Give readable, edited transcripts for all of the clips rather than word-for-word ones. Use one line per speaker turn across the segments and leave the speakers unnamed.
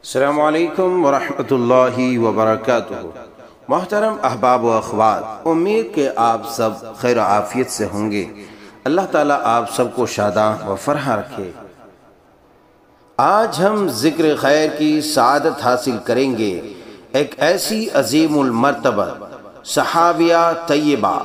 السلام علیکم ورحمۃ اللہ وبرکاتہ۔ محترم احباب و اخوات، امید کہ آپ سب خیر و عافیت سے ہوں گے۔ اللہ تعالیٰ آپ سب کو شاداں و فرحاں رکھے۔ آج ہم ذکر خیر کی سعادت حاصل کریں گے ایک ایسی عظیم المرتبہ صحابیہ طیبہ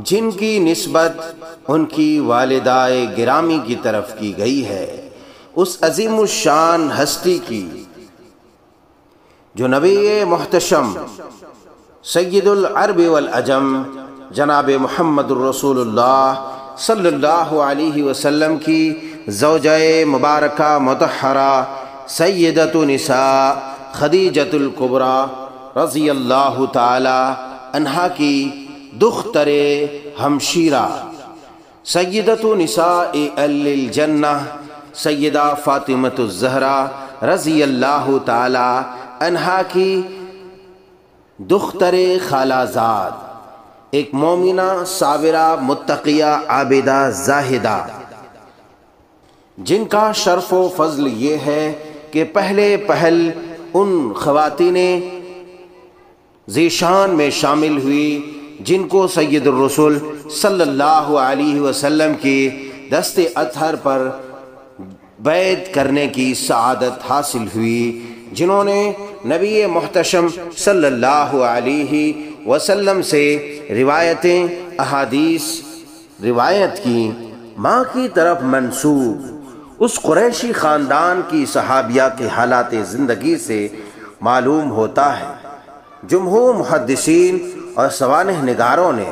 جن کی نسبت ان کی والدہ گرامی کی طرف کی گئی ہے، اس عظیم الشان ہستی کی جو نبی محتشم سید العرب والعجم جناب محمد الرسول اللہ صلی اللہ علیہ وسلم کی زوجہ مبارکہ مطہرہ سیدۃ نساء خدیجۃ الکبریٰ رضی اللہ تعالی عنہا کی دختر ہمشیرہ سیدۃ نساء اہل الجنہ سیدہ فاطمۃ الزہرا رضی اللہ تعالی عنہا کی دختر خالہ زاد، ایک مومنہ صابرہ متقیہ عابدہ زاہدہ، جن کا شرف و فضل یہ ہے کہ پہلے پہل ان خواتین ذیشان میں شامل ہوئی جن کو سید الرسول صلی اللہ علیہ وسلم کی دست اطہر پر بیعت کرنے کی سعادت حاصل ہوئی، جنہوں نے نبی محتشم صلی اللہ علیہ وسلم سے روایتیں احادیث روایت کی۔ ماں کی طرف منسوب اس قریشی خاندان کی صحابیہ کے حالات زندگی سے معلوم ہوتا ہے۔ جمہور محدثین اور سوانح نگاروں نے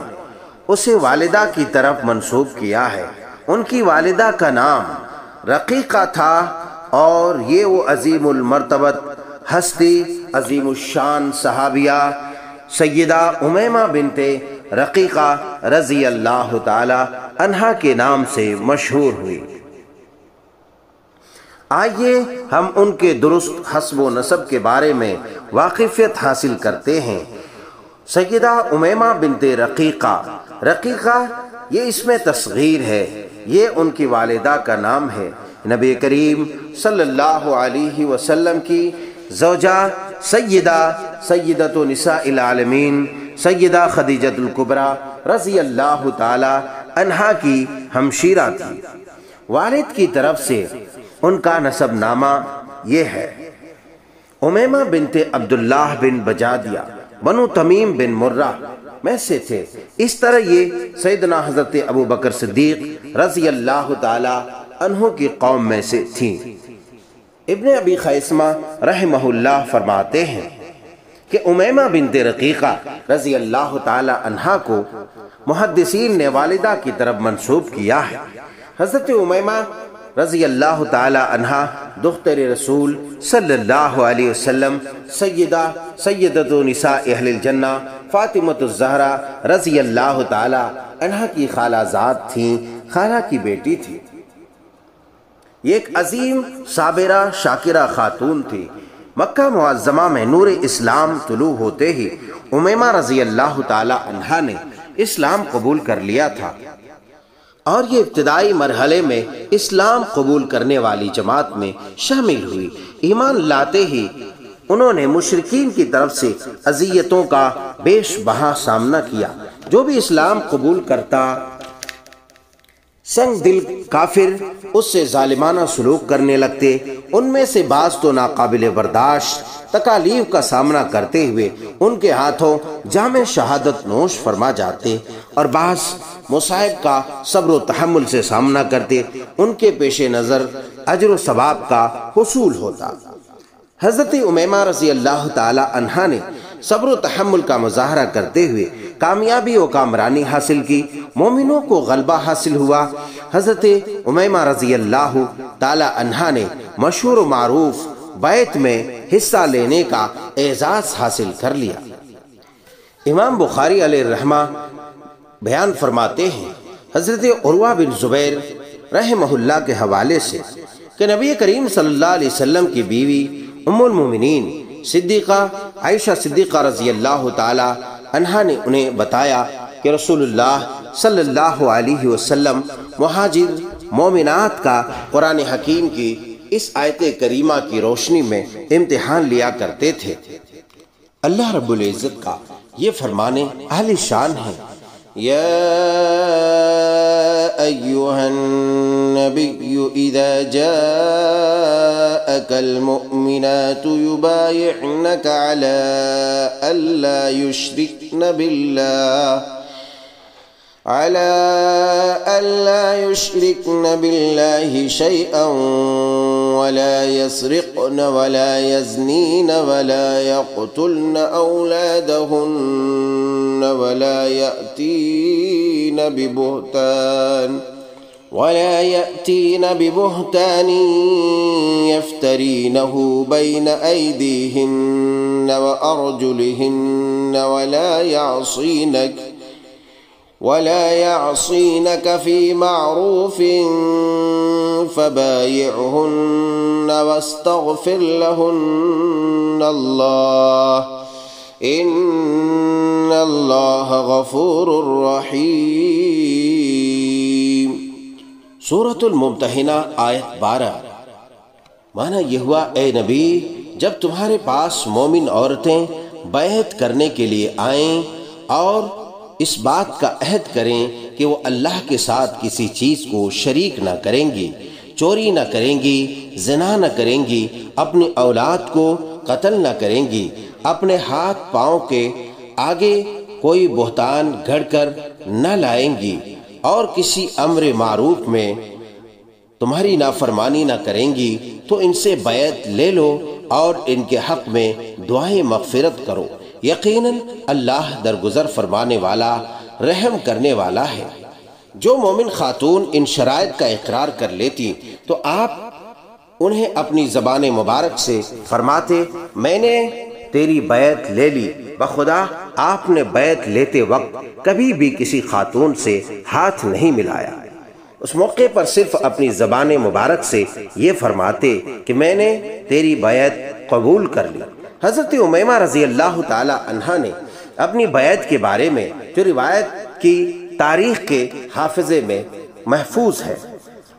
اسے والدہ کی طرف منسوب کیا ہے۔ ان کی والدہ کا نام رقیقہ تھا اور یہ وہ عظیم المرتبت ہستی عظیم الشان صحابیہ سیدہ امیمہ بنت رقیقہ رضی اللہ تعالی عنہا کے نام سے مشہور ہوئی۔ آئیے ہم ان کے درست حسب و نسب کے بارے میں واقفیت حاصل کرتے ہیں۔ سیدہ امیمہ بنت رقیقہ، رقیقہ یہ اسم تصغیر ہے، یہ ان کی والدہ کا نام ہے۔ نبی کریم صلی اللہ علیہ وسلم کی زوجہ سیدۃ نساء العالمین سیدہ خدیجۃ الکبریٰ رضی اللہ تعالی عنہا کی ہمشیرہ تھی۔ والد کی طرف سے ان کا نسب نامہ یہ ہے: امیمہ بنت عبداللہ بن بجادیہ بنو تمیم بن مرہ میں سے تھے۔ اس طرح یہ سیدنا حضرت ابو بکر صدیق رضی اللہ تعالی عنہ کی قوم میں سے تھیں۔ ابن ابی خیثمہ رحمہ اللہ فرماتے ہیں کہ امیمہ بنت رقیقہ رضی اللہ تعالی عنہا کو محدثین نے والدہ کی طرف منسوب کیا ہے۔ حضرت امیمہ رضی اللہ تعالی عنہا دختر رسول صلی اللہ علیہ وسلم سیدۃ نساء اہل الجنہ فاطمۃ الزہرا رضی اللہ تعالی عنہا کی خالہ زاد تھیں، خالہ کی بیٹی تھی۔ یہ ایک عظیم صابرہ شاکرہ خاتون تھی۔ مکہ معظمہ میں نور اسلام طلوع ہوتے ہی امیمہ رضی اللہ تعالی عنہا نے اسلام قبول کر لیا تھا، اور یہ ابتدائی مرحلے میں اسلام قبول کرنے والی جماعت میں شامل ہوئی۔ ایمان لاتے ہی انہوں نے مشرکین کی طرف سے اذیتوں کا بیش بہا سامنا کیا۔ جو بھی اسلام قبول کرتا، سنگ دل کافر اس سے ظالمانہ سلوک کرنے لگتے۔ ان میں سے بعض تو ناقابل برداشت تکالیف کا سامنا کرتے ہوئے ان کے ہاتھوں جام شہادت نوش فرما جاتے، اور بعض مصائب کا صبر و تحمل سے سامنا کرتے۔ ان کے پیش نظر اجر و ثواب کا حصول ہوتا۔ حضرت امیمہ رضی اللہ تعالی عنہا نے صبر و تحمل کا مظاہرہ کرتے ہوئے کامیابی و کامرانی حاصل کی، مومنوں کو غلبہ حاصل ہوا۔ حضرت امیمہ رضی اللہ تعالی عنہا نے مشہور و معروف بیعت میں حصہ لینے کا اعزاز حاصل کر لیا۔ امام بخاری علیہ الرحمہ بیان فرماتے ہیں حضرت عروہ بن زبیر رحمہ اللہ کے حوالے سے کہ نبی کریم صلی اللہ علیہ وسلم کی بیوی ام المومنین صدیقہ عائشہ صدیقہ رضی اللہ تعالی عنہا نے انہیں بتایا کہ رسول اللہ صلی اللہ علیہ وسلم مہاجر مومنات کا قرآن حکیم کی اس آیت کریمہ کی روشنی میں امتحان لیا کرتے تھے۔ اللہ رب العزت کا یہ فرمانے اہل شان ہے، یا ایھا النبی اذا جاءک المؤمنات یبایعنک علی الا يشركن بالله شيئا ولا يسرقن ولا يزنين ولا يقتلن أولادهن ولا يأتين ببهتان يفترينه بين أيديهن وأرجلهن ولا يعصينك في معروف فبايعهن واستغفر لهن الله إن الله غفور رحيم۔ سورۃ الممتحنہ آیت 12۔ معنی یہ ہوا، اے نبی، جب تمہارے پاس مومن عورتیں بیعت کرنے کے لیے آئیں اور اس بات کا عہد کریں کہ وہ اللہ کے ساتھ کسی چیز کو شریک نہ کریں گی، چوری نہ کریں گی، زنا نہ کریں گی، اپنی اولاد کو قتل نہ کریں گی، اپنے ہاتھ پاؤں کے آگے کوئی بہتان گھڑ کر نہ لائیں گی، اور کسی امر معروف میں تمہاری نافرمانی نہ کریں گی، تو ان سے بیعت لے لو اور ان کے حق میں دعائیں مغفرت کرو، یقیناً اللہ درگزر فرمانے والا، رحم کرنے والا ہے۔ جو مومن خاتون ان شرائط کا اقرار کر لیتی تو آپ انہیں اپنی زبان مبارک سے فرماتے، میں نے تیری بیعت لے لی۔ بخدا آپ نے بیعت لیتے وقت کبھی بھی کسی خاتون سے ہاتھ نہیں ملایا، اس موقع پر صرف اپنی زبان مبارک سے یہ فرماتے کہ میں نے تیری بیعت قبول کر لی۔ حضرت امیمہ رضی اللہ تعالی عنہا نے اپنی بیعت کے بارے میں جو روایت کی تاریخ کے حافظے میں محفوظ ہے،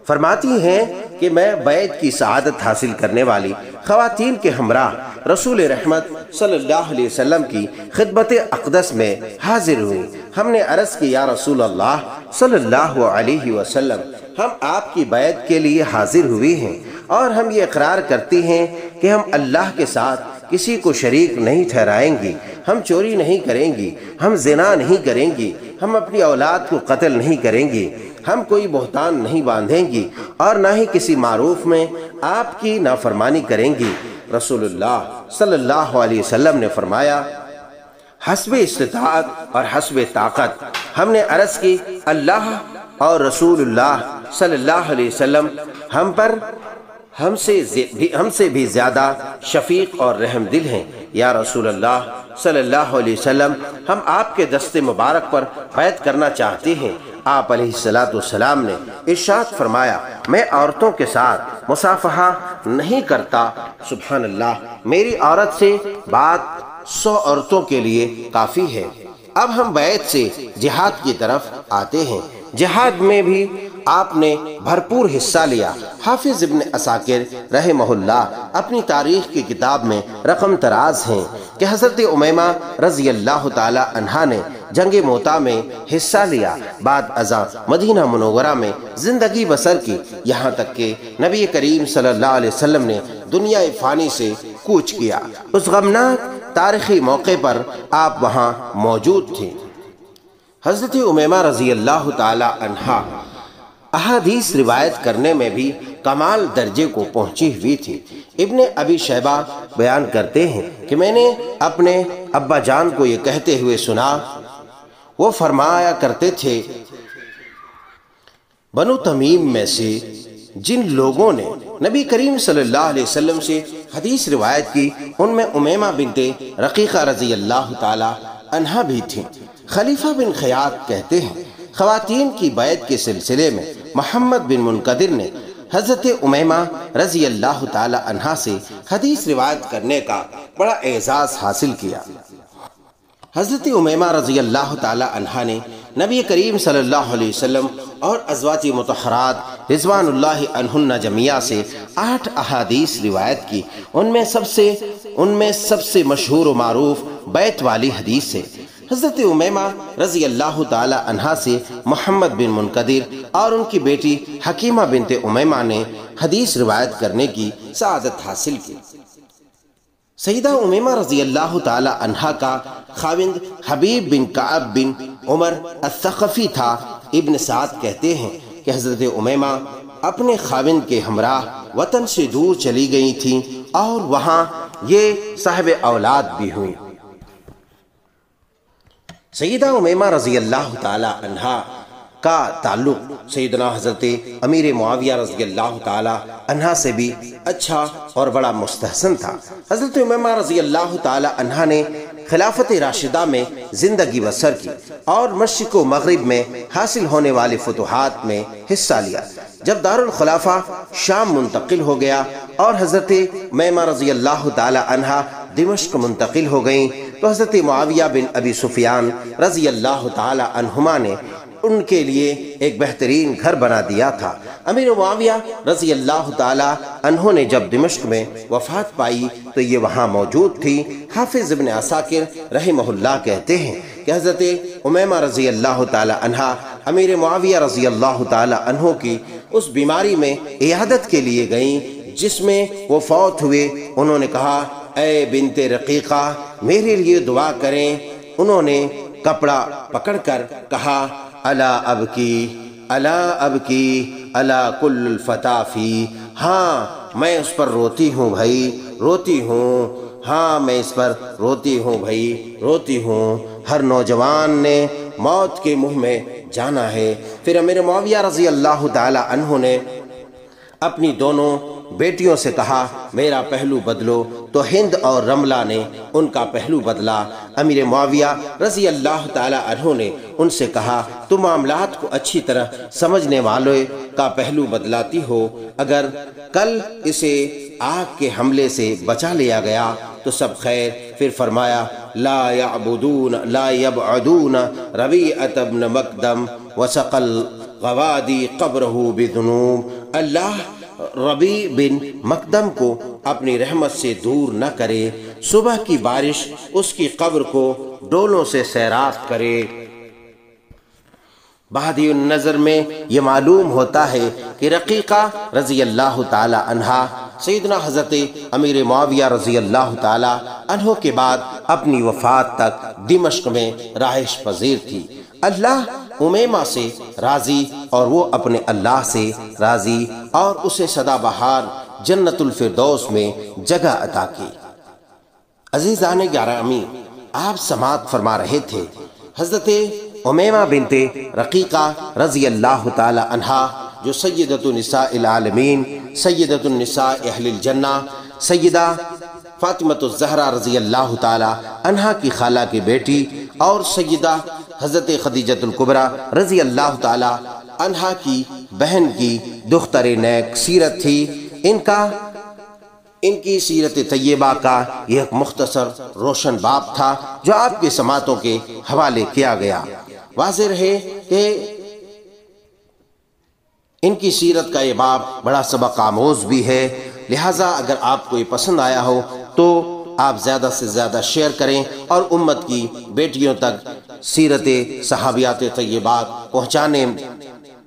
فرماتی ہیں کہ میں بیعت کی سعادت حاصل کرنے والی خواتین کے ہمراہ رسول رحمت صلی اللہ علیہ وسلم کی خدمت اقدس میں حاضر ہوئی۔ ہم نے عرض کی، یا رسول اللہ صلی اللہ علیہ وسلم، ہم آپ کی بیعت کے لیے حاضر ہوئی ہیں اور ہم یہ اقرار کرتی ہیں کہ ہم اللہ کے ساتھ کسی کو شریک نہیں ٹھہرائیں گی، ہم چوری نہیں کریں گی، ہم زنا نہیں کریں گی، ہم اپنی اولاد کو قتل نہیں کریں گی، ہم کوئی بہتان نہیں باندھیں گی، اور نہ ہی کسی معروف میں آپ کی نافرمانی کریں گی۔ رسول اللہ صلی اللہ علیہ وسلم نے فرمایا، حسب استطاعت اور حسب طاقت۔ ہم نے عرض کی، اللہ اور رسول اللہ صلی اللہ علیہ وسلم ہم سے بھی زیادہ شفیق اور رحم دل ہیں۔ یا رسول اللہ صلی اللہ علیہ وسلم، ہم آپ کے دست مبارک پر بیعت کرنا چاہتے ہیں۔ آپ علیہ السلام نے ارشاد فرمایا، میں عورتوں کے ساتھ مصافحہ نہیں کرتا۔ سبحان اللہ، میری عورت سے بات 100 عورتوں کے لیے کافی ہے۔ اب ہم بیعت سے جہاد کی طرف آتے ہیں۔ جہاد میں بھی آپ نے بھرپور حصہ لیا۔ حافظ ابن عساکر رحمہ اللہ اپنی تاریخ کی کتاب میں رقم تراز ہیں کہ حضرت امیمہ رضی اللہ تعالی عنہا نے جنگ موتا میں حصہ لیا، بعد ازاں مدینہ منورہ میں زندگی بسر کی، یہاں تک کہ نبی کریم صلی اللہ علیہ وسلم نے دنیا فانی سے کوچ کیا۔ اس غمناک تاریخی موقع پر آپ وہاں موجود تھے۔ حضرت امیمہ رضی اللہ تعالی عنہا احادیث روایت کرنے میں بھی کمال درجے کو پہنچی ہوئی تھی۔ ابن ابی شیبہ بیان کرتے ہیں کہ میں نے اپنے ابا جان کو یہ کہتے ہوئے سنا، وہ فرمایا کرتے تھے، بنو تمیم میں سے جن لوگوں نے نبی کریم صلی اللہ علیہ وسلم سے حدیث روایت کی، ان میں امیمہ بنت رقیقہ رضی اللہ تعالی عنہا بھی تھیں۔ خلیفہ بن خیاط کہتے ہیں، خواتین کی بیعت کے سلسلے میں محمد بن منقدر نے حضرت امیمہ رضی اللہ تعالی عنہا سے حدیث روایت کرنے کا بڑا اعزاز حاصل کیا۔ حضرت امیمہ رضی اللہ تعالی عنہا نے نبی کریم صلی اللہ علیہ وسلم اور ازواج مطہرات رضوان اللہ عنہن جمیعہ سے 8 احادیث روایت کی۔ ان میں سب سے مشہور و معروف بیت والی حدیث ہے۔ حضرت امیمہ رضی اللہ تعالی عنہا سے محمد بن منقدر اور ان کی بیٹی حکیمہ بنت امیمہ نے حدیث روایت کرنے کی سعادت حاصل کی۔ سیدہ امیمہ رضی اللہ تعالی عنہا کا خاوند حبیب بن کعب بن عمر الثقفی تھا۔ ابن سعد کہتے ہیں کہ حضرت امیمہ اپنے خاوند کے ہمراہ وطن سے دور چلی گئی تھیں اور وہاں یہ صاحب اولاد بھی ہوئیں۔ سیدہ امیمہ رضی اللہ تعالی عنہا کا تعلق سیدنا حضرت امیر معاویہ رضی اللہ تعالی عنہ سے بھی اچھا اور بڑا مستحسن تھا۔ حضرت امیمہ رضی اللہ تعالی عنہ نے خلافت راشدہ میں زندگی بسر کی اور مشرق و مغرب میں حاصل ہونے والے فتوحات میں حصہ لیا۔ جب دارالخلافہ شام منتقل ہو گیا اور حضرت امیمہ رضی اللہ تعالی عنہ دمشق منتقل ہو گئیں تو حضرت معاویہ بن ابی سفیان رضی اللہ تعالی عنہما نے ان کے لیے ایک بہترین گھر بنا دیا تھا۔ امیر معاویہ رضی اللہ تعالی عنہ نے جب دمشق میں وفات پائی تو یہ وہاں موجود تھی۔ حافظ ابن عساکر رحمہ اللہ کہتے ہیں کہ حضرت امیمہ رضی اللہ تعالی عنہ امیر معاویہ رضی اللہ تعالی عنہ کی اس بیماری میں عیادت کے لیے گئیں جس میں وہ فوت ہوئے۔ انہوں نے کہا اے بنت رقیقہ میرے لیے دعا کریں۔ انہوں نے کپڑا پکڑ کر کہا الا ابکی الا ابکی الا کل الفتى فی، ہاں میں اس پر روتی ہوں بھائی، روتی ہوں، ہاں میں اس پر روتی ہوں بھائی، روتی ہوں۔ ہر نوجوان نے موت کے منہ میں جانا ہے۔ پھر امیر معاویہ رضی اللہ تعالی عنہ نے اپنی دونوں بیٹیوں سے کہا میرا پہلو بدلو، تو ہند اور رملہ نے ان کا پہلو بدلا۔ امیر معاویہ رضی اللہ تعالی عنہ نے ان سے کہا تم معاملات کو اچھی طرح سمجھنے والے کا پہلو بدلاتی ہو، اگر کل اسے آگ کے حملے سے بچا لیا گیا تو سب خیر۔ پھر فرمایا لا یبعدون ربیعۃ بن مقدم وسق الغوادی قبرہ بذنوب، اللہ ربیع بن مقدم کو اپنی رحمت سے دور نہ کرے، صبح کی بارش اس کی قبر کو ڈولوں سے سیراب کرے۔ بادی النظر میں یہ معلوم ہوتا ہے کہ رقیقہ رضی اللہ تعالی عنہا سیدنا حضرت امیر معاویہ رضی اللہ تعالی عنہ کے بعد اپنی وفات تک دمشق میں رہائش پذیر تھی۔ اللہ امیمہ سے راضی اور وہ اپنے اللہ سے راضی اور اسے سدا بہار جنت الفردوس میں جگہ عطا کی۔ عزیزان گرامی، آپ سماعت فرما رہے تھے حضرت امیمہ بنت رقیقہ رضی اللہ تعالی عنہا جو سیدۃ نساء العالمین، سیدۃ النساء اہل الجنہ، سیدہ فاطمۃ الزہرا رضی اللہ تعالی عنہا کی خالہ کی بیٹی اور سیدہ حضرت خدیجۃ الکبریٰ رضی اللہ تعالی عنہا کی بہن کی دختر نیک سیرت تھی۔ ان کی سیرت طیبہ کا یہ ایک مختصر روشن باب تھا جو آپ کی سماعتوں کے حوالے کیا گیا۔ واضح رہے کہ ان کی سیرت کا یہ باب بڑا سبق آموز بھی ہے، لہٰذا اگر آپ کو یہ پسند آیا ہو تو آپ زیادہ سے زیادہ شیئر کریں اور امت کی بیٹیوں تک سیرت صحابیات طیبات پہنچانے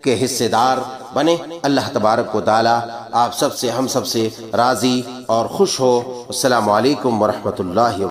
کے حصے دار بنے۔ اللہ تبارک و تعالی آپ سب سے، ہم سب سے راضی اور خوش ہو۔ السلام علیکم ورحمۃ اللہ۔